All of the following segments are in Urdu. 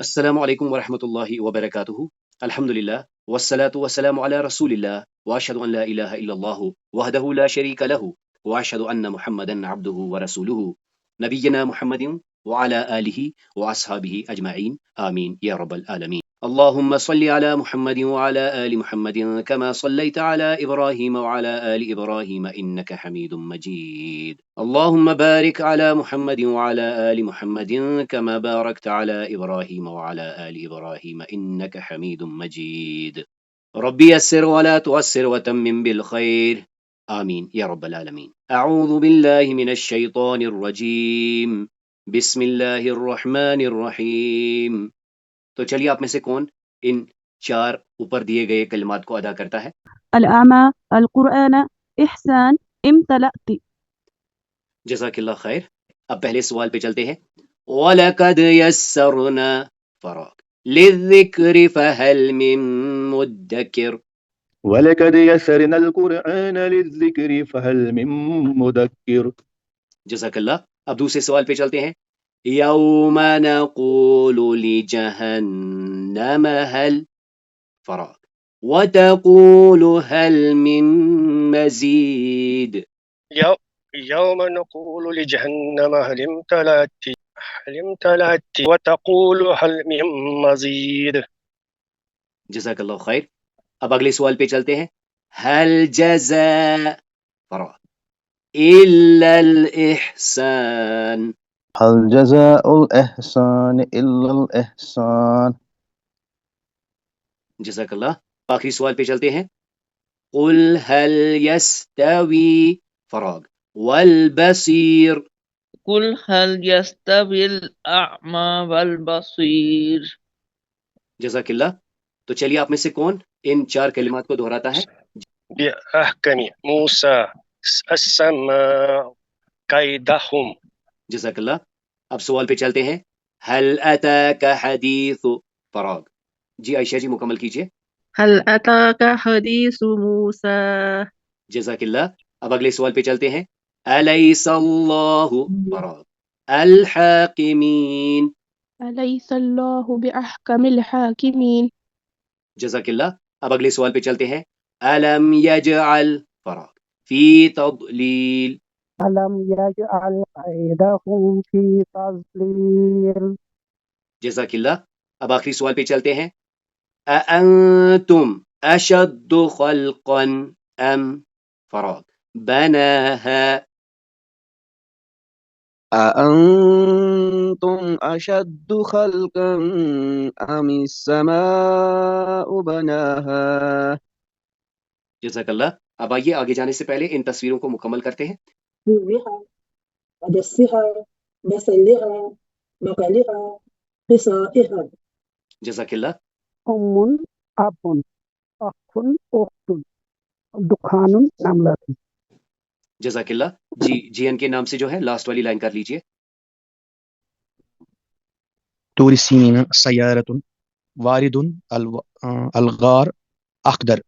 السلام علیکم ورحمۃ اللہ وبرکاتہ. الحمد للہ والصلاة والسلام علی رسول اللہ واشهد ان لا الہ الا اللہ وحدہ لا شریک لہ واشهد ان محمدا عبدہ ورسولہ نبینا محمد وعلى آلہ واصحابہ اجمعین آمین یا رب العالمین. اللهم صل على محمد وعلى آل محمد كما صليت على إبراهيم وعلى آل إبراهيم إنك حميد مجيد. اللهم بارك على محمد وعلى آل محمد كما باركت على إبراهيم وعلى آل إبراهيم إنك حميد مجيد. ربي يسر ولا تعسر وتمم بالخير آمين يا رب العالمين. أعوذ بالله من الشيطان الرجيم. بسم الله الرحمن الرحيم. تو چلیے آپ میں سے کون ان چار اوپر دیے گئے کلمات کو ادا کرتا ہے؟ الأعمى القرآن إحسان امتلأت. جزاک اللہ خیر. اب پہلے سوال پہ چلتے ہیں. وَلَقَدْ يَسَّرْنَا فراغ لِلذِّكْرِ فَهَلْ مِن مُدَّكِرٍ. وَلَقَدْ يَسَّرْنَا الْقُرْآنَ لِلذِّكْرِ فَهَلْ مِن مُدَّكِرٍ. جزاک اللہ. اب دوسرے سوال پہ چلتے ہیں. يَوْمَ نَقُولُ لِجَهَنَّمَ هَلْ فراغ وَتَقُولُ هَلْ مِن مَزِيدٍ. يوم نقول لجهنم هل امتلأت وتقول هل من مزيد. جزاک اللہ خیر. اب اگلے سوال پہ چلتے ہیں. هل جزاء فراغ إلا الإحسان. هل جزاء الإحسان إلا الإحسان. جزاک اللہ. آخری سوال پہ چلتے ہیں. قل هل يستوي فراغ والبصير. قل هل يستوي الأعمى والبصير. جزاک اللہ. تو چلیے آپ میں سے کون ان چار کلمات کو دہراتا ہے؟ بأحكم موسى السماء كيدهم. جزاک اللہ. اب سوال پہ چلتے ہیں. هل أتاك حديث فراغ. جی عائشہ جی مکمل کیجئے. هل أتاك حديث موسى. جزاک اللہ. اب اگلے سوال پہ چلتے ہیں. أليس الله فراغ الحاكمين. أليس الله بأحكم الحاكمين. جزاک اللہ. اب اگلے سوال پہ چلتے ہیں. ألم يجعل فراغ في تضليل. ألم يجعل كيدهم في تضليل. جزاک اللہ. اب آخری سوال پہ چلتے ہیں. أأنتم أشد خلقا أم فراغ بناها. أأنتم أشد خلقا أم السماء بناها. جزاک اللہ. اب آئیے آگے جانے سے پہلے ان تصویروں کو مکمل کرتے ہیں. نورها ودسها بصلها مقالها قصائها. جزاک اللہ. أم أب أخ أخت دخان نملة. جزاک اللہ. جی ان کے نام سے جو ہے لاسٹ والی لائن کر لیجئے. طور سینین سیارت وارد الغار اخدر.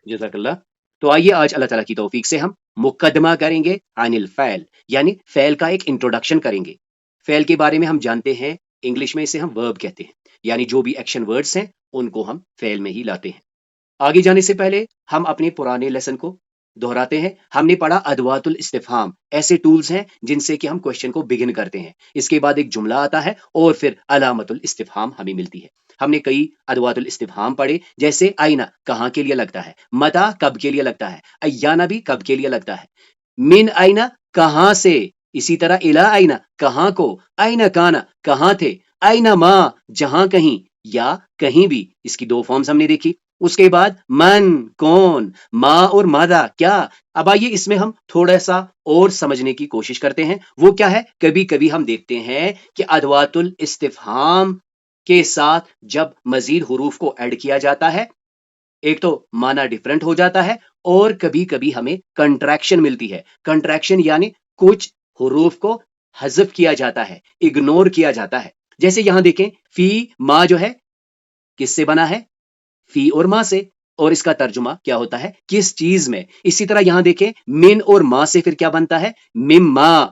جزاک اللہ. تو آئیے آج اللہ تعالیٰ کی توفیق سے ہم مقدمہ کریں گے عن الفعل، یعنی فعل کا ایک انٹروڈکشن کریں گے. فعل کے بارے میں ہم جانتے ہیں انگلش میں اسے ہم ورب کہتے ہیں، یعنی جو بھی ایکشن ورڈز ہیں ان کو ہم فعل میں ہی لاتے ہیں. آگے جانے سے پہلے ہم اپنے پرانے لیسن کو دہراتے ہیں. ہم نے پڑھا ادوات الاستفہام، ایسے ٹولز ہیں جن سے کہ ہم کوشچن کو بگن کرتے ہیں. اس کے بعد ایک جملہ آتا ہے اور پھر علامت الاستفہام ہمیں ملتی ہے. ہم نے کئی ادوات الاستفہام پڑھے، جیسے آئینہ کہاں کے لیے لگتا ہے، متا کب کے لیے لگتا ہے، ایانا بھی کب کے لیے لگتا ہے، من آئینہ کہاں سے، اسی طرح الا آئینہ کہاں کو، آئینہ کانا کہاں تھے، آئینہ ما جہاں کہیں یا کہیں بھی. اس کی دو فارمز ہم نے دیکھی. اس کے بعد من کون، ما اور ماذا کیا. اب آئیے اس میں ہم تھوڑا سا اور سمجھنے کی کوشش کرتے ہیں. وہ کیا ہے؟ کبھی کبھی ہم دیکھتے ہیں کہ ادوات الاستفہام کے ساتھ جب مزید حروف کو ایڈ کیا جاتا ہے، ایک تو معنی ڈیفرنٹ ہو جاتا ہے اور کبھی کبھی ہمیں کنٹریکشن ملتی ہے. کنٹریکشن یعنی کچھ حروف کو حذف کیا جاتا ہے، اگنور کیا جاتا ہے. جیسے یہاں دیکھیں فی ما جو ہے کس سے بنا ہے؟ فی اور ما سے، اور اس کا ترجمہ کیا ہوتا ہے؟ کس چیز میں. اسی طرح یہاں دیکھیں من اور ما سے پھر کیا بنتا ہے؟ مم ما.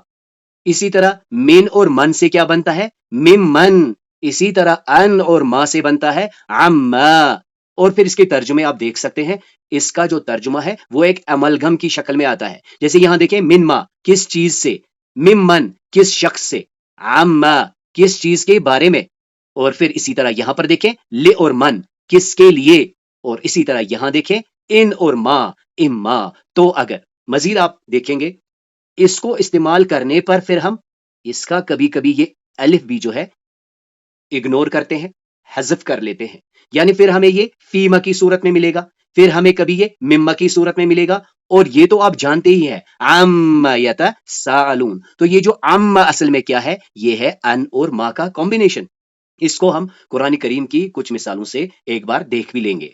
اسی طرح من اور من سے کیا بنتا ہے؟ مم من. اسی طرح ان اور ما سے بنتا ہے عما، اور پھر اس کے ترجمے آپ دیکھ سکتے ہیں، اس کا جو ترجمہ ہے وہ ایک املگم کی شکل میں آتا ہے، جیسے یہاں دیکھیں من ما کس چیز سے، ممن کس شخص سے، عما کس چیز کے بارے میں، اور پھر اسی طرح یہاں پر دیکھیں لے اور من کس کے لیے، اور اسی طرح یہاں دیکھیں ان اور ما اما۔ تو اگر مزید آپ دیکھیں گے اس کو استعمال کرنے پر پھر ہم اس کا کبھی کبھی یہ الف بھی جو ہے اگنور کرتے ہیں، حذف کر لیتے ہیں، یعنی پھر ہمیں یہ فیما کی صورت میں ملے گا، پھر ہمیں کبھی یہ مما کی صورت میں ملے گا، اور یہ تو آپ جانتے ہی ہیں عما یتساءلون، تو یہ جو عما اصل میں کیا ہے، یہ ہے ان اور ما کا کمبینیشن۔ اس کو ہم قرآن کریم کی کچھ مثالوں سے ایک بار دیکھ بھی لیں گے۔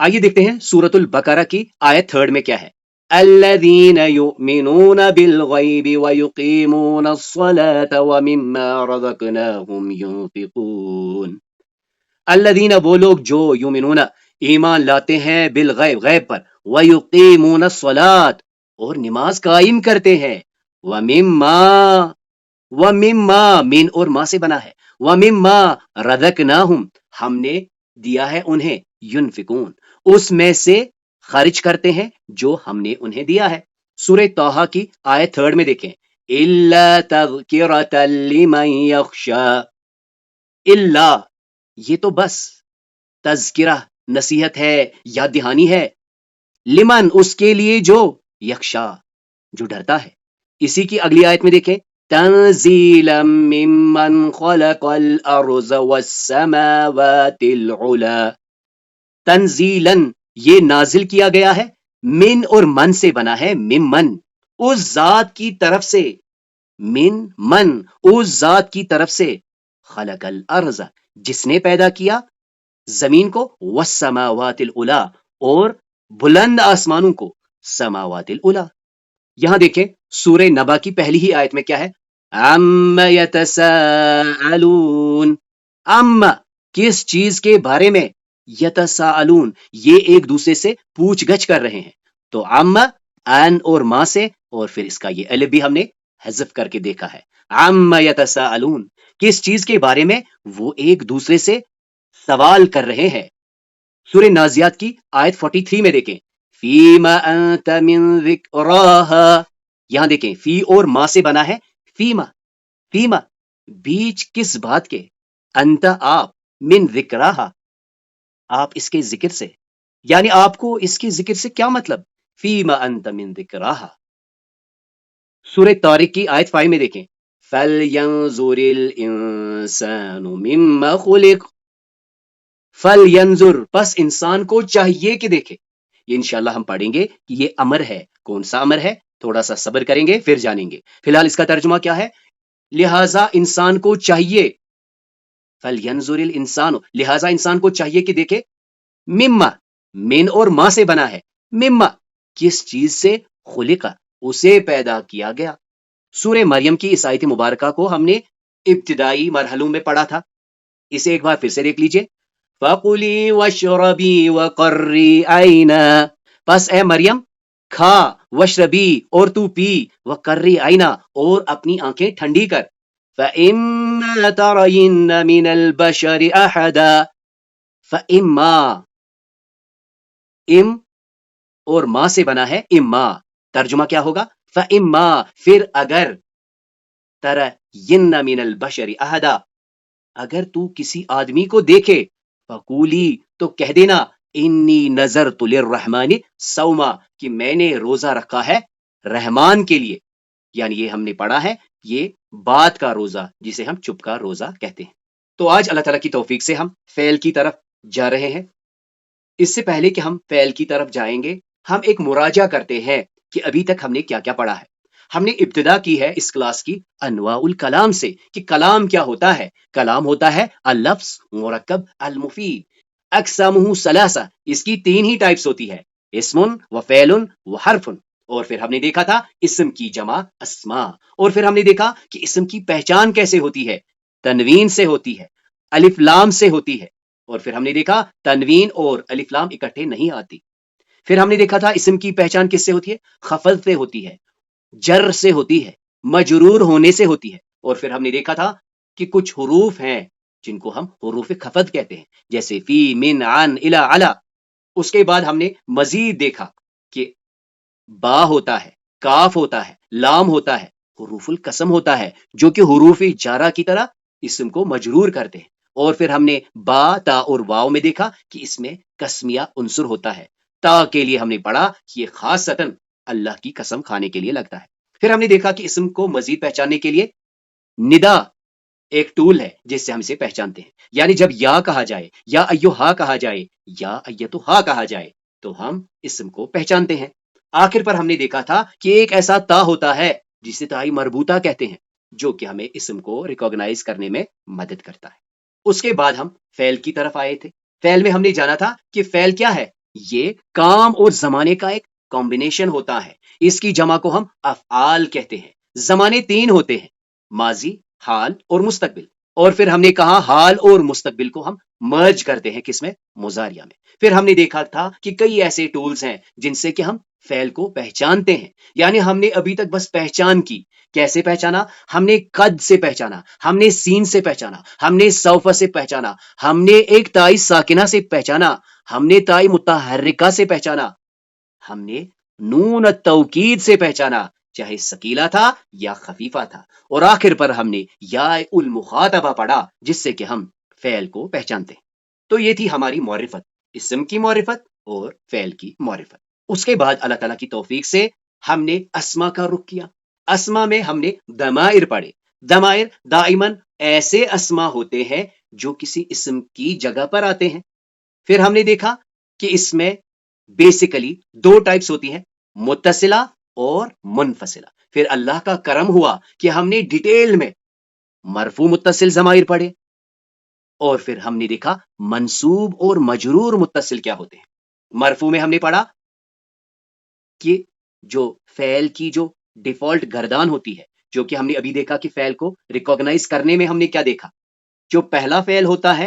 آئیے دیکھتے ہیں سورۃ البقرہ کی آیت 3 میں کیا ہے، الذین یؤمنون بالغیب ویقیمون الصلاة ومما رزقناہم ینفقون۔ الذین وہ لوگ جو یؤمنون ایمان لاتے ہیں بالغیب غیب پر، ویقیمون الصلاة اور نماز قائم کرتے ہیں، ومما من اور ما سے بنا ہے، ومما رزقناہم ہم نے دیا ہے انہیں، ینفقون اس میں سے خرچ کرتے ہیں جو ہم نے انہیں دیا ہے۔ سورہ طٰہٰ کی آیت 3 میں دیکھیں، الا تذکرۃ لمن یخشی، الا یہ تو بس تذکرہ نصیحت ہے، یاد دہانی ہے، لمن اس کے لیے جو یخشا جو ڈرتا ہے۔ اسی کی اگلی آیت میں دیکھیں، تنزیلا ممن خلق الارض والسماوات العلا، تنزیلا یہ نازل کیا گیا ہے، من اور من سے بنا ہے، ممن اس ذات کی طرف سے، من اس ذات کی طرف سے، خلق الارض جس نے پیدا کیا زمین کو، والسماوات العلا اور بلند آسمانوں کو، سماوات العلا۔ یہاں دیکھیں سورہ نبا کی پہلی ہی آیت میں کیا ہے، عَمَّ يَتَسَاءَلُونَ، عَمَّ کس چیز کے بارے میں، یتساءلون یہ ایک دوسرے سے پوچھ گچھ کر رہے ہیں، تو عَمَّ ان اور ما سے، اور پھر اس کا یہ الف بھی ہم نے حذف کر کے دیکھا ہے، عَمَّ يَتَسَاءَلُون کس چیز کے بارے میں وہ ایک دوسرے سے سوال کر رہے ہیں۔ سورہ نازیات کی آیت 43 میں دیکھیں، فیما انت من ذکراہا، یہاں دیکھیں فی اور ما سے بنا ہے، فیما بیچ کس بات کے، انت آپ، من ذکراہا آپ اس کے ذکر سے، یعنی آپ کو اس کے ذکر سے کیا مطلب، فیما انت من ذکراہا۔ سورہ طارق کی آیت 5 میں دیکھیں، فَلْيَنظُرِ الْإِنسَانُ مِمَّا خُلِقَ، فَلْيَنظُر پس انسان کو چاہیے کہ دیکھے، یہ انشاءاللہ ہم پڑھیں گے کہ یہ امر ہے، کون سا امر ہے، تھوڑا سا صبر کریں گے پھر جانیں گے۔ فی الحال اس کا ترجمہ کیا ہے، لہٰذا انسان کو چاہیے، فَلْيَنظُرِ الْإِنسَانُ لہٰذا انسان کو چاہیے کہ دیکھے، مما من اور ما سے بنا ہے، مما کس چیز سے، خلق اسے پیدا کیا گیا۔ سورہ مریم کی اس آیت مبارکہ کو ہم نے ابتدائی مرحلوں میں پڑھا تھا، اسے ایک بار پھر سے دیکھ لیجئے، فَقُلِي وَاشْرَبِي وَقَرِّي عَيْنًا، پس اے مریم کھا، وشربی اور تو پی، وقرری عینا اور اپنی آنکھیں ٹھنڈی کر، فَإِمَّا تَرَيِنَّ مِنَ الْبَشَرِ أَحَدًا، فَإِمَّا ام اور ما سے بنا ہے، اما ترجمہ کیا ہوگا، فَإِمَّا پھر اگر، تَرَيِنَّ مِنَ الْبَشَرِ أَحَدًا اگر تو کسی آدمی کو دیکھے، فَقُولِي تو کہہ دینا، انی نذرت للرحمن صوما کہ میں نے روزہ رکھا ہے رحمان کے لیے، یعنی یہ ہم نے پڑھا ہے یہ بات کا روزہ جسے ہم چپ کا روزہ کہتے ہیں۔ تو آج اللہ تعالیٰ کی توفیق سے ہم فعل کی طرف جا رہے ہیں۔ اس سے پہلے کہ ہم فعل کی طرف جائیں گے، ہم ایک مراجعہ کرتے ہیں کہ ابھی تک ہم نے کیا کیا پڑھا ہے۔ ہم نے ابتدا کی ہے اس کلاس کی انواع الکلام سے کہ کلام کیا ہوتا ہے۔ کلام ہوتا ہے اللفظ مرکب المفید، اقسامہ ثلاثہ، اس کی 3 ہی ٹائپس ہوتی ہے، اسم و فعل و حرف۔ اور پھر ہم نے دیکھا تھا اسم کی جمع اسماء، اور پھر ہم نے دیکھا کہ اسم کی پہچان کیسے ہوتی ہے، تنوین سے ہوتی ہے، الف لام سے ہوتی ہے، اور پھر ہم نے دیکھا تنوین اور الف لام اکٹھے نہیں آتی۔ پھر ہم نے دیکھا تھا اسم کی پہچان کس سے ہوتی ہے، خفض سے ہوتی ہے، جر سے ہوتی ہے، مجرور ہونے سے ہوتی ہے، اور پھر ہم نے دیکھا تھا کہ کچھ حروف ہیں جن کو ہم حروف خفض کہتے ہیں، جیسے فی، من، عن، الا، علا۔ اس کے بعد ہم نے مزید دیکھا کہ با ہوتا ہے، کاف ہوتا ہے، لام ہوتا ہے، حروف القسم ہوتا ہے جو کہ حروف جارہ کی طرح اسم کو مجرور کرتے ہیں، اور پھر ہم نے با، تا اور واو میں دیکھا کہ اس میں قسمیہ عنصر ہوتا ہے۔ تا کے لیے ہم نے پڑھا کہ یہ خاصتاً اللہ کی قسم کھانے کے لیے لگتا ہے۔ پھر ہم نے دیکھا کہ اسم کو مزید پہچاننے کے لیے ندا ایک ٹول ہے جس سے ہم اسے پہچانتے ہیں، یعنی جب یا کہا جائے، یا ایھا کہا جائے، یا ایتھا کہا جائے تو ہم اسم کو پہچانتے ہیں۔ آخر پر ہم نے دیکھا تھا کہ ایک ایسا تا ہوتا ہے جسے تائی مربوطہ کہتے ہیں، جو کہ ہمیں اسم کو ریکوگنائز کرنے میں مدد کرتا ہے۔ اس کے بعد ہم فعل کی طرف آئے تھے۔ فعل میں ہم نے جانا تھا کہ فعل کیا ہے، یہ کام اور زمانے کا ایک کمبینیشن ہوتا ہے۔ اس کی جمع کو ہم افعال کہتے ہیں۔ زمانے 3 ہوتے ہیں، ماضی، حال اور مستقبل، اور پھر ہم نے کہا حال اور مستقبل کو ہم مرج کرتے ہیں کس میں، مضارعہ میں۔ پھر ہم نے دیکھا تھا کہ کئی ایسے ٹولز ہیں جن سے کہ ہم فعل کو پہچانتے ہیں، یعنی ہم نے ابھی تک بس پہچان کی۔ کیسے پہچانا؟ ہم نے قد سے پہچانا، ہم نے سین سے پہچانا، ہم نے سوف سے پہچانا، ہم نے ایک تائی ساکنہ سے پہچانا، ہم نے تائی متحرکہ سے پہچانا، ہم نے نون التوکید سے پہچانا، چاہے ثقیلہ تھا یا خفیفہ تھا، اور آخر پر ہم نے یا المخاطبہ پڑھا جس سے کہ ہم فعل کو پہچانتے ہیں۔ تو یہ تھی ہماری معرفت، اسم کی معرفت اور فعل کی معرفت۔ اس کے بعد اللہ تعالیٰ کی توفیق سے ہم نے اسما کا رخ کیا۔ اسما میں ہم نے ضمائر پڑھے۔ ضمائر دائماً ایسے اسما ہوتے ہیں جو کسی اسم کی جگہ پر آتے ہیں۔ پھر ہم نے دیکھا کہ اس میں بیسیکلی 2 ٹائپس ہوتی ہیں، متصلہ اور منفصلہ۔ پھر اللہ کا کرم ہوا کہ ہم نے ڈیٹیل میں مرفوع متصل ضمائر پڑھے، اور پھر ہم نے دیکھا منصوب اور مجرور متصل کیا ہوتے ہیں۔ مرفوع میں ہم نے پڑھا کہ جو فعل کی جو ڈیفالٹ گردان ہوتی ہے، جو کہ ہم نے ابھی دیکھا کہ فعل کو ریکوگنائز کرنے میں ہم نے کیا دیکھا، جو پہلا فعل ہوتا ہے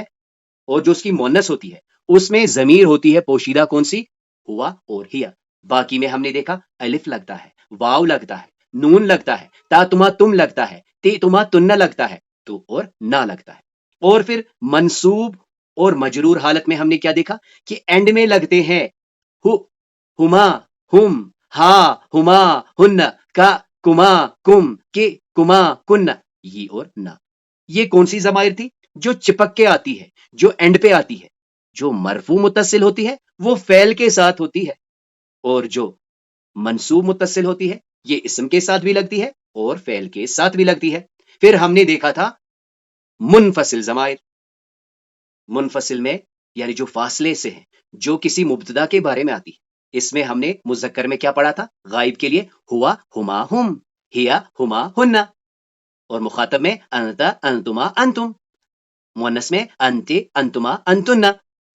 اور جو اس کی مؤنث ہوتی ہے اس میں ضمیر ہوتی ہے پوشیدہ، کون سی، ہوا اور ہیا۔ باقی میں ہم نے دیکھا الف لگتا ہے، واو لگتا ہے، نون لگتا ہے، تا تما تم لگتا ہے، تی تما تن لگتا ہے، تو اور نہ لگتا ہے۔ اور پھر منصوب اور مجرور حالت میں ہم نے کیا دیکھا کہ اینڈ میں لگتے ہیں ہو، ہما، ہم، ہا، ہما، ہن، کا، کما، کم، کے، کما، کن، یہ اور نہ۔ یہ کون سی ضمائر تھی؟ جو چپک کے آتی ہے، جو اینڈ پہ آتی ہے۔ جو مرفوع متصل ہوتی ہے وہ فعل کے ساتھ ہوتی ہے، اور جو منصوب متصل ہوتی ہے یہ اسم کے ساتھ بھی لگتی ہے اور فعل کے ساتھ بھی لگتی ہے۔ پھر ہم نے دیکھا تھا منفصل ضمائر۔ منفصل میں یعنی جو فاصلے سے ہیں، جو کسی مبتدا کے بارے میں آتی ہے۔ اس میں ہم نے مذکر میں کیا پڑھا تھا؟ غائب کے لیے ہوا، ہما، ہم، ہیا، ہما، ہن، اور مخاطب میں انت، انتما، انتم، مؤنث میں انتے، انتما، انتن،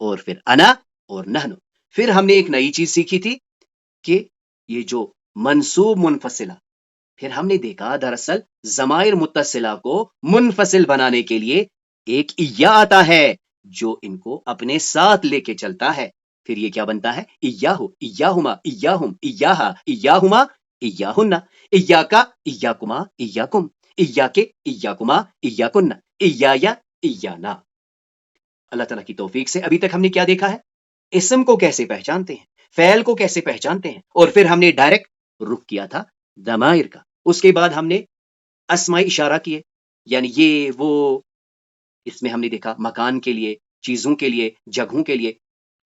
اور پھر انا اور نحن۔ پھر ہم نے ایک نئی چیز سیکھی تھی کہ یہ جو منصوب منفصلہ، پھر ہم نے دیکھا دراصل ضمائر متصلہ کو منفصل بنانے کے لیے ایک یا آتا ہے جو ان کو اپنے ساتھ لے کے چلتا ہے۔ پھر یہ کیا بنتا ہے؟ ایاہو، ایاہما، ایاہم، ایاہا، ایاہما، ایاہن، ایاکا، ایاکما، ایاکم، ایاکے، ایاکما، ایاکن، ایایا، ایانا۔ اللہ تعالیٰ کی توفیق سے ابھی تک ہم نے کیا دیکھا ہے؟ اسم کو کیسے پہچانتے ہیں، فعل کو کیسے پہچانتے ہیں، اور پھر ہم نے ڈائریکٹ رخ کیا تھا ضمائر کا۔ اس کے بعد ہم نے اسمائی اشارہ کیے، یعنی یہ وہ، اس میں ہم نے دیکھا مکان کے لیے، چیزوں کے لیے، جگہوں کے لیے،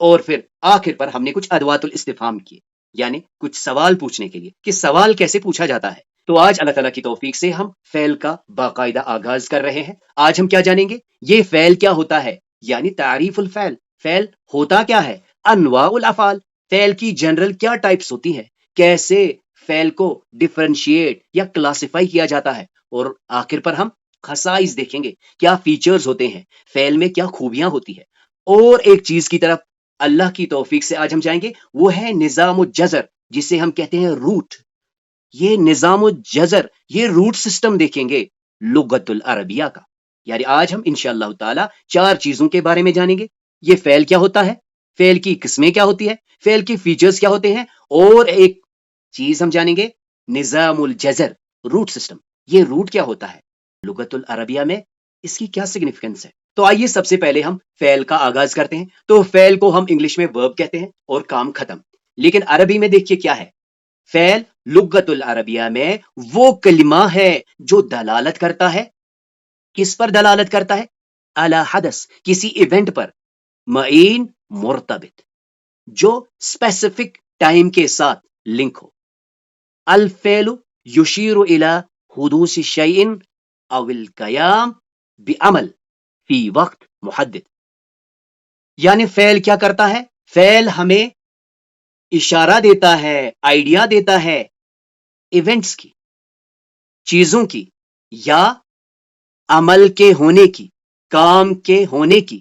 اور پھر آخر پر ہم نے کچھ ادوات الاستفہام کیے، یعنی کچھ سوال پوچھنے کے لیے کہ سوال کیسے پوچھا جاتا ہے۔ تو آج اللہ تعالیٰ کی توفیق سے ہم فعل کا باقاعدہ آغاز کر رہے ہیں۔ آج ہم کیا جانیں گے؟ یہ فعل کیا ہوتا ہے، یعنی تعریف الفعل، فعل ہوتا کیا ہے، انواع الافعال، فعل کی جنرل کیا ٹائپس ہوتی ہیں، کیسے فعل کو ڈیفرینشیٹ یا کلاسیفائی کیا جاتا ہے، اور آخر پر ہم خصائص دیکھیں گے، کیا فیچرز ہوتے ہیں فعل میں، کیا خوبیاں ہوتی ہیں۔ اور ایک چیز کی طرف اللہ کی توفیق سے آج ہم جائیں گے، وہ ہے نظام الجزر، جسے ہم کہتے ہیں روٹ۔ یہ نظام الجزر، یہ روٹ سسٹم دیکھیں گے لغت العربیہ کا۔ یعنی آج ہم انشاءاللہ تعالی 4 چیزوں کے بارے میں جانیں گے۔ یہ فعل کیا ہوتا ہے، فعل کی قسمیں کیا ہوتی ہے، فعل کی فیچرز کیا ہوتے ہیں، اور ایک چیز ہم جانیں گے نظام الجزر، روٹ سسٹم۔ یہ روٹ کیا ہوتا ہے لغت العربیہ میں، اس کی کیا سگنیفیکنس ہے، تو آئیے سب سے پہلے ہم فعل کا آغاز کرتے ہیں. تو فعل کو ہم انگلش میں ورب کہتے ہیں اور کام ختم. لیکن عربی میں دیکھیے کیا ہے. فعل لغت العربیہ میں وہ کلمہ ہے جو دلالت کرتا ہے. کس پر دلالت کرتا ہے؟ علی حدث، کسی ایونٹ پر، معین مرتبط، جو اسپیسیفک ٹائم کے ساتھ لنک ہو. الفعل یشیر الی حدوث شیء او القیام بعمل فی وقت محدد. یعنی فعل کیا کرتا ہے؟ فعل ہمیں اشارہ دیتا ہے، آئیڈیا دیتا ہے ایونٹس کی، چیزوں کی، یا عمل کے ہونے کی، کام کے ہونے کی.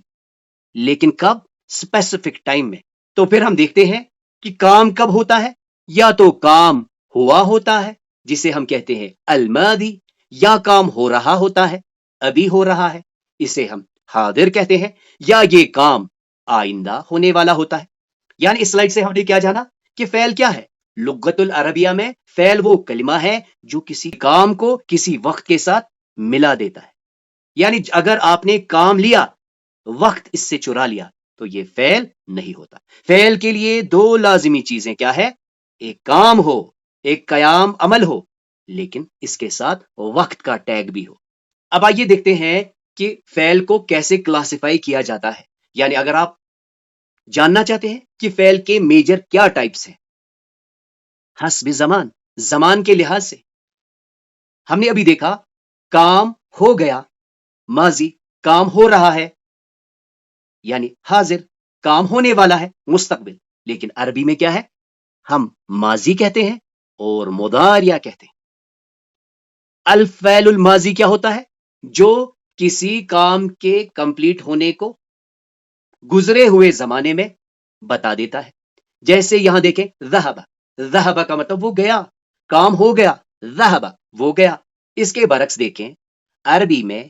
لیکن کب؟ اسپیسیفک ٹائم میں. تو پھر ہم دیکھتے ہیں کہ کام کب ہوتا ہے. یا تو کام ہوا ہوتا ہے جسے ہم کہتے ہیں الماضی، یا کام ہو رہا ہوتا ہے، ابھی ہو رہا ہے، اسے ہم حاضر کہتے ہیں، یا یہ کام آئندہ ہونے والا ہوتا ہے. یعنی اس سلائڈ سے ہم نے کیا جانا کہ فعل کیا ہے. لغت العربیہ میں فعل وہ کلمہ ہے جو کسی کام کو کسی وقت کے ساتھ ملا دیتا ہے. یعنی اگر آپ نے کام لیا، وقت اس سے چرا لیا، تو یہ فعل نہیں ہوتا. فعل کے لیے دو لازمی چیزیں کیا ہے؟ ایک کام ہو، ایک قیام عمل ہو، لیکن اس کے ساتھ وقت کا ٹیگ بھی ہو. اب آئیے دیکھتے ہیں کہ فعل کو کیسے کلاسیفائی کیا جاتا ہے. یعنی اگر آپ جاننا چاہتے ہیں کہ فعل کے میجر کیا ٹائپس ہیں، حسب زمان، زمان کے لحاظ سے ہم نے ابھی دیکھا کام ہو گیا، ماضی، کام ہو رہا ہے، یعنی حاضر، کام ہونے والا ہے، مستقبل. لیکن عربی میں کیا ہے؟ ہم ماضی کہتے ہیں اور مضارع کہتے ہیں. الفعل الماضی کیا ہوتا ہے؟ جو کسی کام کے کمپلیٹ ہونے کو گزرے ہوئے زمانے میں بتا دیتا ہے. جیسے یہاں دیکھیں ذہب، ذہب کا مطلب وہ گیا، کام ہو گیا، ذہب وہ گیا. اس کے برعکس دیکھیں عربی میں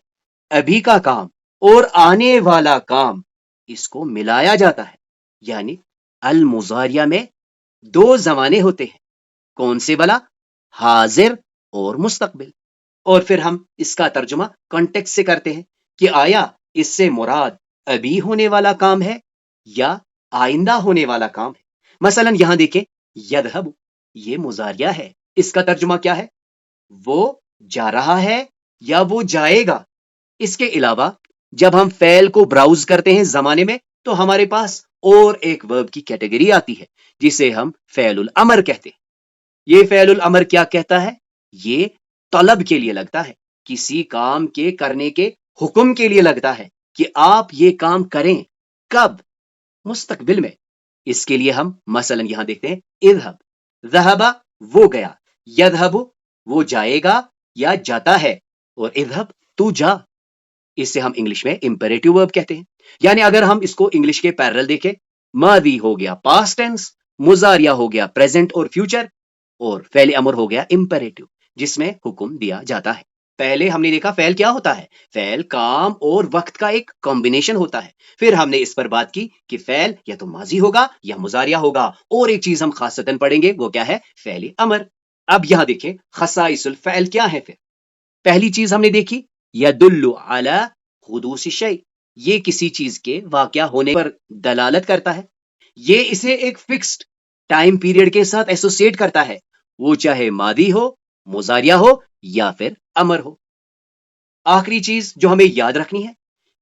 ابھی کا کام اور آنے والا کام، اس کو ملایا جاتا ہے. یعنی المضارع میں دو زمانے ہوتے ہیں. کون سے بلا؟ حاضر اور مستقبل. اور پھر ہم اس کا ترجمہ کانٹیکسٹ سے کرتے ہیں کہ آیا اس سے مراد ابھی ہونے والا کام ہے یا آئندہ ہونے والا کام ہے. مثلا یہاں دیکھیں یذهب، یہ مضارع ہے، اس کا ترجمہ کیا ہے؟ وہ جا رہا ہے یا وہ جائے گا. اس کے علاوہ جب ہم فعل کو براؤز کرتے ہیں زمانے میں، تو ہمارے پاس اور ایک ورب کی کیٹیگری آتی ہے جسے ہم فعل الامر کہتے ہیں. یہ فعل الامر کیا کہتا ہے؟ یہ طلب کے لیے لگتا ہے، کسی کام کے کرنے کے حکم کے لیے لگتا ہے کہ آپ یہ کام کریں. کب؟ مستقبل میں. اس کے لیے ہم مثلا یہاں دیکھتے ہیں اذهب، ذهب وہ گیا، یذهب وہ جائے گا یا جاتا ہے، اور اذهب تو جا. اس سے ہم انگلش میں امپیریٹو ورب کہتے ہیں. یعنی اگر ہم اس کو انگلش کے پیرل دیکھیں، ماضی ہو گیا پاسٹ ٹینس، مضارع ہو گیا پریزنٹ اور فیوچر، اور فعل امر ہو گیا امپیریٹو جس میں حکم دیا جاتا ہے. پہلے ہم نے دیکھا فعل کیا ہوتا ہے؟ فعل کام اور وقت کا ایک کمبینیشن ہوتا ہے. پھر ہم نے اس پر بات کی کہ فعل یا تو ماضی ہوگا یا مضارع ہوگا، اور ایک چیز ہم خاصتاً پڑھیں گے، وہ کیا ہے؟ فعل امر. اب یہاں دیکھیں خصائص الفعل کیا ہے. پھر پہلی چیز ہم نے دیکھی یدل علی حدوث الشیء، یہ کسی چیز کے واقع ہونے پر دلالت کرتا ہے. یہ اسے ایک فکسڈ ٹائم پیریڈ کے ساتھ ایسوسیٹ کرتا ہے، وہ چاہے ماضی ہو، مضارع ہو یا پھر امر ہو. آخری چیز جو ہمیں یاد رکھنی ہے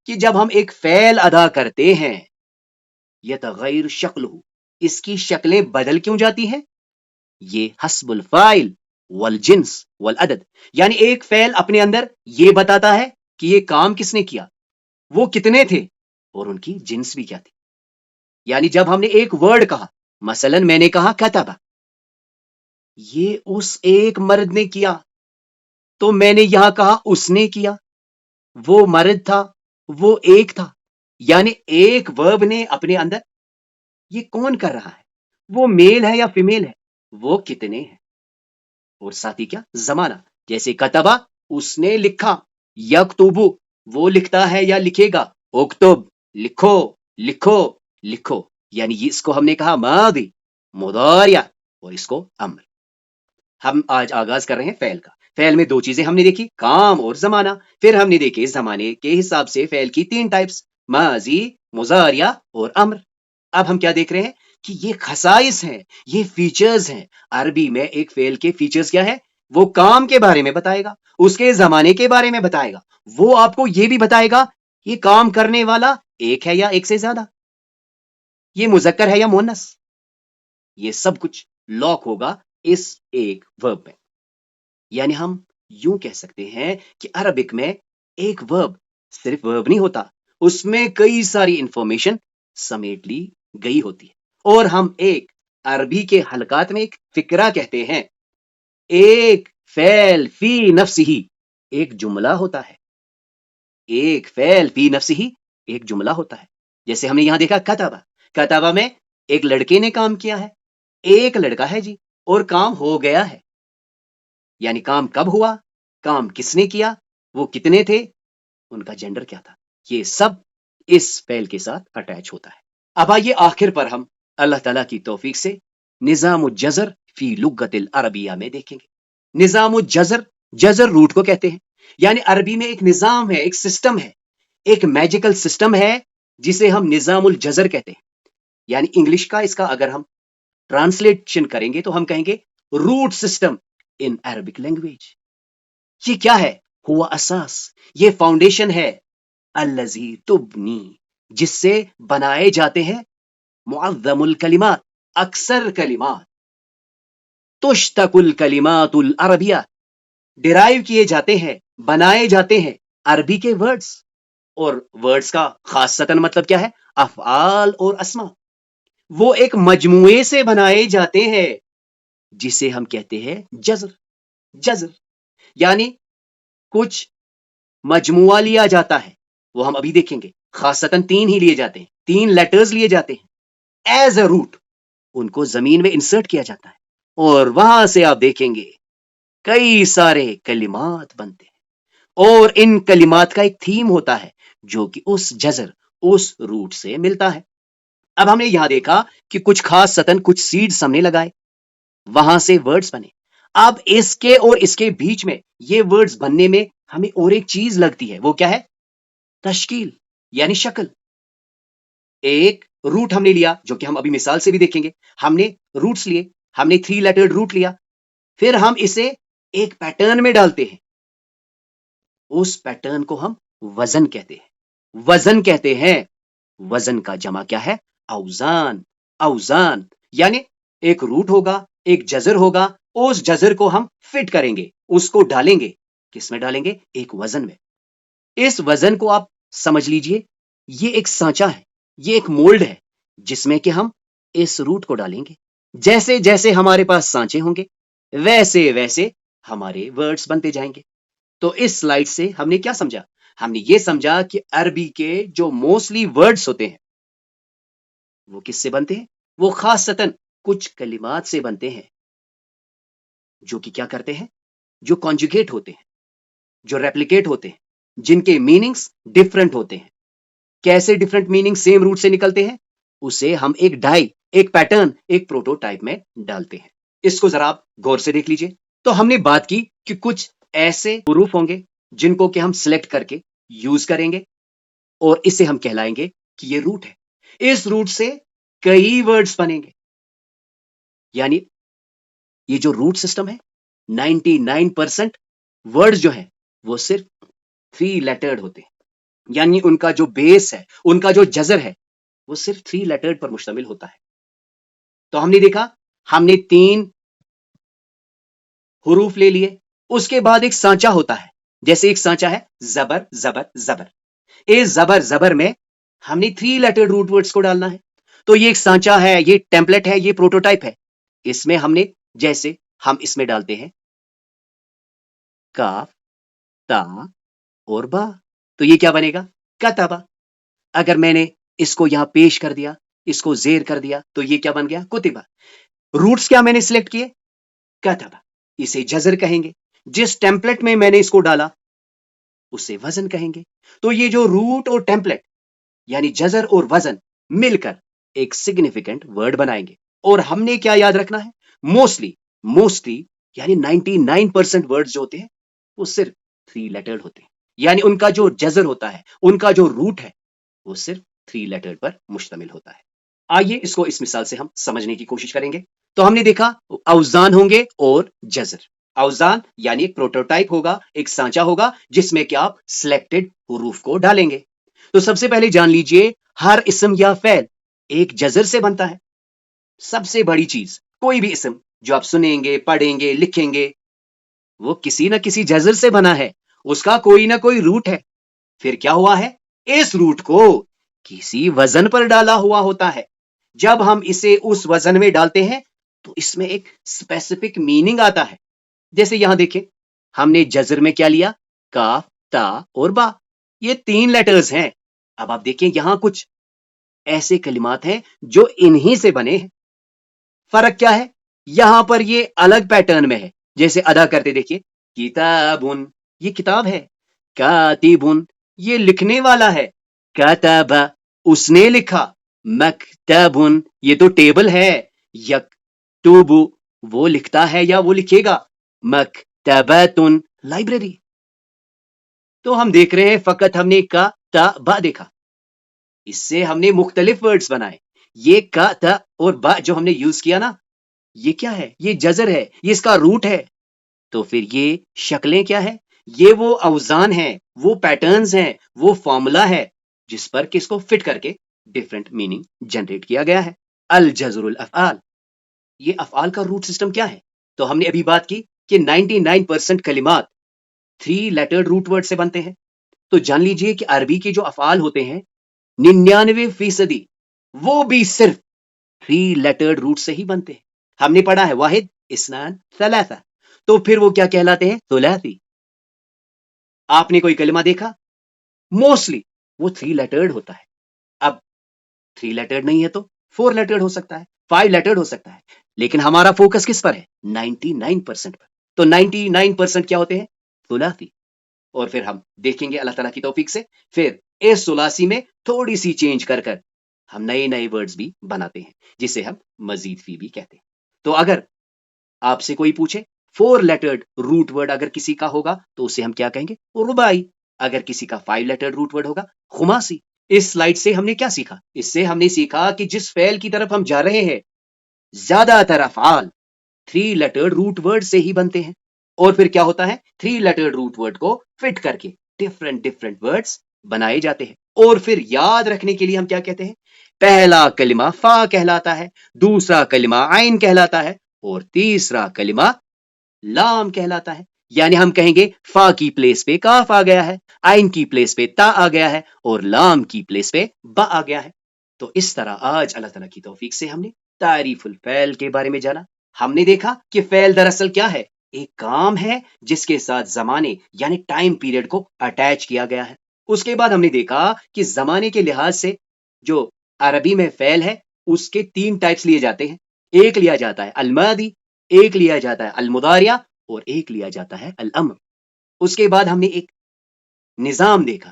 کہ جب ہم ایک فعل ادا کرتے ہیں، یتغیر شکلہ، اس کی شکلیں بدل کیوں جاتی ہیں؟ یہ حسب الفاعل والجنس والعدد، یعنی ایک فعل اپنے اندر یہ بتاتا ہے کہ یہ کام کس نے کیا، وہ کتنے تھے، اور ان کی جنس بھی کیا تھی. یعنی جب ہم نے ایک ورڈ کہا، مثلا میں نے کہا کتب، یہ اس ایک مرد نے کیا، تو میں نے یہاں کہا اس نے کیا، وہ مرد تھا، وہ ایک تھا. یعنی ایک ورب نے اپنے اندر یہ کون کر رہا ہے، وہ میل ہے یا فیمیل ہے، وہ کتنے ہیں، اور ساتھ ہی کیا زمانہ. جیسے کتبہ اس نے لکھا، یکتبو وہ لکھتا ہے یا لکھے گا، اکتب لکھو، لکھو، لکھو. یعنی اس کو ہم نے کہا ماضی، مضارع، اور اس کو امر. ہم آج آغاز کر رہے ہیں فعل کا. فعل میں دو چیزیں ہم نے دیکھی، کام اور زمانہ. پھر ہم نے دیکھے زمانے کے حساب سے فعل کی 3 ٹائپس، ماضی، مضارع اور امر. اب ہم کیا دیکھ رہے ہیں کہ یہ خصائص ہیں، یہ فیچرز ہیں. عربی میں ایک فعل کے فیچرز کیا ہے؟ وہ کام کے بارے میں بتائے گا، اس کے زمانے کے بارے میں بتائے گا، وہ آپ کو یہ بھی بتائے گا یہ کام کرنے والا ایک ہے یا ایک سے زیادہ، یہ مذکر ہے یا مؤنث. یہ سب کچھ لاک ہوگا اس ایک ورب میں. یعنی ہم یوں کہہ سکتے ہیں کہ عربک میں ایک ورب صرف ورب نہیں ہوتا، اس میں کئی ساری انفارمیشن سمیٹ لی گئی ہوتی ہے. اور ہم ایک عربی کے حلقات میں ایک فقرہ کہتے ہیں، ایک فعل فی نفسہ ایک جملہ ہوتا ہے. ایک فعل فی نفسہ ایک جملہ ہوتا ہے. جیسے ہم نے یہاں دیکھا کتبہ، کتبہ میں ایک لڑکے نے کام کیا ہے، ایک لڑکا ہے جی، اور کام ہو گیا ہے. یعنی کام کب ہوا، کام کس نے کیا، وہ کتنے تھے، ان کا جینڈر کیا تھا، یہ سب اس فعل کے ساتھ اٹیچ ہوتا ہے. اب آئیے آخر پر ہم اللہ تعالیٰ کی توفیق سے نظام الجزر فی لغت العربیہ میں دیکھیں گے. نظام الجزر، جزر روٹ کو کہتے ہیں. یعنی عربی میں ایک نظام ہے، ایک سسٹم ہے، ایک میجیکل سسٹم ہے جسے ہم نظام الجزر کہتے ہیں. یعنی انگلش کا اس کا اگر ہم ٹرانسلیشن کریں گے تو ہم کہیں گے root system in Arabic language. یہ کیا ہے؟ ہوا اساس، یہ فاؤنڈیشن ہے، الذی تبنی جس سے بنائے جاتے ہیں معظم الکلمات اکثر کلمات، تشتق الکلمات العربیہ ڈرائیو کیے جاتے ہیں، بنائے جاتے ہیں عربی کے ورڈز. اور ورڈز کا خاصتاً مطلب کیا ہے؟ افعال اور اسما. وہ ایک مجموعے سے بنائے جاتے ہیں جسے ہم کہتے ہیں جزر. جزر یعنی کچھ مجموعہ لیا جاتا ہے، وہ ہم ابھی دیکھیں گے. خاصتاً 3 ہی لیے جاتے ہیں، 3 لیٹرز لیے جاتے ہیں ایز اے روٹ، ان کو زمین میں انسرٹ کیا جاتا ہے اور وہاں سے آپ دیکھیں گے کئی سارے کلمات بنتے ہیں، اور ان کلمات کا ایک تھیم ہوتا ہے جو کہ اس جزر، اس روٹ سے ملتا ہے. اب ہم نے یہاں دیکھا کہ کچھ خاص سطن کچھ سیڈز ہم نے لگائے، وہاں سے ورڈز بنے. اب اس کے اور اس کے بیچ میں یہ ورڈز بننے میں ہمیں اور ایک چیز لگتی ہے، وہ کیا ہے؟ تشکیل یعنی شکل. ایک روٹ ہم نے لیا جو کہ ہم ابھی مثال سے بھی دیکھیں گے. ہم نے روٹس لیے، ہم نے 3 لیٹرڈ روٹ لیا، پھر ہم اسے ایک پیٹرن میں ڈالتے ہیں. اس پیٹرن کو ہم وزن کہتے ہیں. وزن کہتے ہیں. وزن کا جمع کیا ہے؟ اوزان. اوزان یعنی ایک روٹ ہوگا، ایک جزر ہوگا، اس جزر کو ہم فٹ کریں گے، اس کو ڈالیں گے. کس میں ڈالیں گے؟ ایک وزن میں. اس وزن کو آپ سمجھ لیجئے یہ ایک سانچہ ہے، یہ ایک مولڈ ہے جس میں کہ ہم اس روٹ کو ڈالیں گے. جیسے جیسے ہمارے پاس سانچے ہوں گے ویسے ویسے ہمارے ورڈز بنتے جائیں گے. تو اس سلائیڈ سے ہم نے کیا سمجھا؟ ہم نے یہ سمجھا کہ عربی کے جو موسٹلی ورڈز ہوتے ہیں وہ کس سے بنتے ہیں؟ وہ خاصتاً کچھ کلمات سے بنتے ہیں جو کہ کیا کرتے ہیں؟ جو کانجوگیٹ ہوتے ہیں، جو ریپلیکیٹ ہوتے ہیں، جن کے میننگز ڈیفرنٹ ہوتے ہیں. کیسے ڈیفرنٹ میننگ سیم روٹ سے نکلتے ہیں؟ اسے ہم ایک ڈائی، ایک پیٹرن، ایک پروٹوٹائپ میں ڈالتے ہیں. اس کو ذرا آپ غور سے دیکھ لیجئے. تو ہم نے بات کی کہ کچھ ایسے حروف ہوں گے جن کو کہ ہم سلیکٹ کر کے یوز کریں گے اور اسے ہم کہلائیں گے کہ یہ روٹ ہے. اس روٹ سے کئی ورڈز بنیں گے. یعنی یہ جو روٹ سسٹم ہے 99% ورڈز جو ہیں وہ صرف 3 لیٹرڈ ہوتے ہیں. یعنی ان کا جو بیس ہے، ان کا جو جزر ہے وہ صرف 3 لیٹرڈ پر مشتمل ہوتا ہے. تو ہم نے دیکھا ہم نے 3 حروف لے لیے، اس کے بعد ایک سانچہ ہوتا ہے. جیسے ایک سانچہ ہے زبر زبر زبر، اس زبر زبر میں ہم نے 3 لیٹرڈ روٹ ورڈز کو ڈالنا ہے. تو یہ ایک سانچہ ہے، یہ ٹیمپلیٹ ہے، یہ پروٹوٹائپ ہے. اس میں ہم نے جیسے ہم اس میں ڈالتے ہیں کاف، تا اور با، تو یہ کیا بنے گا؟ کتبہ. اگر میں نے اس کو یہاں پیش کر دیا، اس کو زیر کر دیا تو یہ کیا بن گیا؟ کتبہ. روٹس کیا میں نے سلیکٹ کیے؟ کتبہ. اسے جزر کہیں گے. جس ٹیمپلیٹ میں نے اس کو ڈالا اسے وزن کہیں گے. تو یہ جو روٹ اور ٹیمپلیٹ یعنی جزر اور وزن مل کر ایک سگنیفیکنٹ ورڈ بنائیں گے. اور ہم نے کیا یاد رکھنا ہے؟ موسٹلی یعنی 99% ورڈز جو ہوتے ہیں وہ صرف 3 لیٹرڈ ہوتے ہیں، یعنی ان کا جو جذر ہوتا ہے، ان کا جو روٹ ہے وہ صرف 3 لیٹرڈ پر مشتمل ہوتا ہے۔ آئیے اس کو اس مثال سے ہم سمجھنے کی کوشش کریں گے۔ تو ہم نے دیکھا اوزان ہوں گے اور جذر۔ اوزان یعنی ایک پروٹوٹائپ ہوگا، ایک سانچہ ہوگا جس میں کہ آپ سلیکٹڈ حروف کو ڈالیں گے۔ تو سب سے پہلے جان لیجئے ہر اسم یا فعل ایک جذر سے بنتا ہے۔ سب سے بڑی چیز، کوئی بھی اسم جو آپ سنیں گے، پڑھیں گے، لکھیں گے، وہ کسی نہ کسی جذر سے بنا ہے، اس کا کوئی نہ کوئی روٹ ہے۔ پھر کیا ہوا ہے؟ اس روٹ کو کسی وزن پر ڈالا ہوا ہوتا ہے۔ جب ہم اسے اس وزن میں ڈالتے ہیں تو اس میں ایک اسپیسیفک میننگ آتا ہے۔ جیسے یہاں دیکھیں، ہم نے جذر میں کیا لیا؟ کاف، تا اور با، یہ 3 لیٹرز ہیں۔ اب آپ دیکھیں یہاں کچھ ایسے کلمات ہیں جو انہی سے بنے ہیں۔ فرق کیا ہے؟ یہاں پر یہ الگ پیٹرن میں ہے، جیسے ادا کرتے دیکھیے، کتابن یہ کتاب ہے، کاتبن یہ لکھنے والا ہے، کتب اس نے لکھا، مکتبن یہ تو ٹیبل ہے، یکتب وہ لکھتا ہے یا وہ لکھے گا، مکتبتن لائبریری۔ تو ہم دیکھ رہے ہیں فقط ہم نے کا تا با دیکھا، اس سے ہم نے مختلف ورڈز بنائے۔ یہ کا تا اور با جو ہم نے یوز کیا نا، یہ کیا ہے؟ یہ جذر ہے، یہ اس کا روٹ ہے۔ تو پھر یہ شکلیں کیا ہے؟ یہ وہ اوزان ہیں، وہ پیٹرنز ہیں، وہ فارمولا ہے جس پر کس کو فٹ کر کے ڈیفرنٹ میننگ جنریٹ کیا گیا ہے۔ الجذر الافعال، یہ افعال کا روٹ سسٹم کیا ہے؟ تو ہم نے ابھی بات کی کہ 99% کلمات 3 لیٹرڈ روٹ ورڈ سے بنتے ہیں۔ تو جان لیجئے کہ عربی کے جو افعال ہوتے ہیں 99% وہ بھی صرف 3 لیٹرڈ روٹ سے ہی بنتے ہیں۔ ہم نے پڑھا ہے واحد، اثنان، ثلاثہ، تو پھر وہ کیا کہلاتے ہیں؟ ثلاثی۔ آپ نے کوئی کلمہ دیکھا موسٹلی وہ 3 لیٹرڈ ہوتا ہے۔ اب 3 لیٹرڈ نہیں ہے تو 4 لیٹرڈ ہو سکتا ہے، 5 لیٹرڈ ہو سکتا ہے، لیکن ہمارا فوکس کس پر ہے؟ 99% پر۔ تو 99% کیا ہوتے ہیں؟ ثلاثی۔ اور پھر ہم دیکھیں گے اللہ تعالیٰ کی توفیق سے پھر اس ثلاثی میں تھوڑی سی چینج کر کر ہم نئے نئے ورڈز بھی بناتے ہیں، جسے ہم مزید فی بھی کہتے ہیں۔ تو اگر آپ سے کوئی پوچھے 4 لیٹرڈ روٹ ورڈ اگر کسی کا ہوگا تو اسے ہم کیا کہیں گے؟ رباعی۔ اگر کسی کا 5 لیٹرڈ روٹ ورڈ ہوگا خماسی۔ اس سلائیڈ سے ہم نے کیا سیکھا؟ اس سے ہم نے سیکھا کہ جس فعل کی طرف ہم جا رہے ہیں زیادہ تر افعال 3 لیٹرڈ روٹ ورڈ سے ہی بنتے ہیں، اور پھر کیا ہوتا ہے؟ 3 لیٹرڈ روٹ ورڈ کو فٹ کر کے ڈفرنٹ ورڈز بنائے جاتے ہیں۔ اور پھر یاد رکھنے کے لیے ہم کیا کہتے ہیں؟ پہلا کلمہ فا کہلاتا ہے، دوسرا کلمہ عین کہلاتا ہے، اور تیسرا کلمہ لام کہلاتا ہے۔ یعنی ہم کہیں گے فا کی پلیس پہ کاف آ گیا ہے، عین کی پلیس پہ تا آ گیا ہے، اور لام کی پلیس پہ با آ گیا ہے۔ تو اس طرح آج اللہ تعالیٰ کی توفیق سے ہم نے تعریف الفعل کے بارے میں جانا۔ ہم نے دیکھا کہ فعل دراصل کیا ہے؟ ایک کام ہے جس کے ساتھ زمانے یعنی ٹائم پیریڈ کو اٹیچ کیا گیا ہے۔ اس کے بعد ہم نے دیکھا کہ زمانے کے لحاظ سے جو عربی میں فعل ہے اس کے 3 ٹائپس لیے جاتے ہیں۔ ایک لیا جاتا ہے الماضی، ایک لیا جاتا ہے المضارع، اور ایک لیا جاتا ہے الامر۔ اس کے بعد ہم نے ایک نظام دیکھا،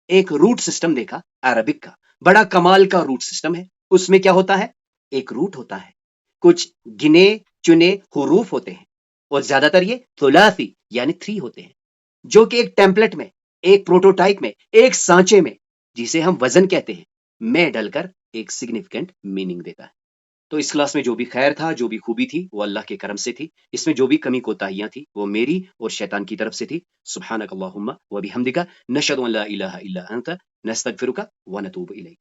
ایک روٹ سسٹم دیکھا عربک کا، بڑا کمال کا روٹ سسٹم ہے۔ اس میں کیا ہوتا ہے؟ ایک روٹ ہوتا ہے، کچھ گنے چنے حروف ہوتے ہیں، اور زیادہ تر یہ ثلاثی یعنی 3 ہوتے ہیں، جو کہ ایک ٹیمپلٹ میں، ایک پروٹوٹائپ میں، ایک سانچے میں، جسے ہم وزن کہتے ہیں، میں ڈل کر ایک سگنیفیکنٹ میننگ دیتا ہے۔ تو اس کلاس میں جو بھی خیر تھا، جو بھی خوبی تھی، وہ اللہ کے کرم سے تھی۔ اس میں جو بھی کمی کوتاہیاں تھی وہ میری اور شیطان کی طرف سے تھی۔ سبحانک اللہم و بحمدک، نشہد ان لا الہ الا انت، نستغفرک و نتوب الیک۔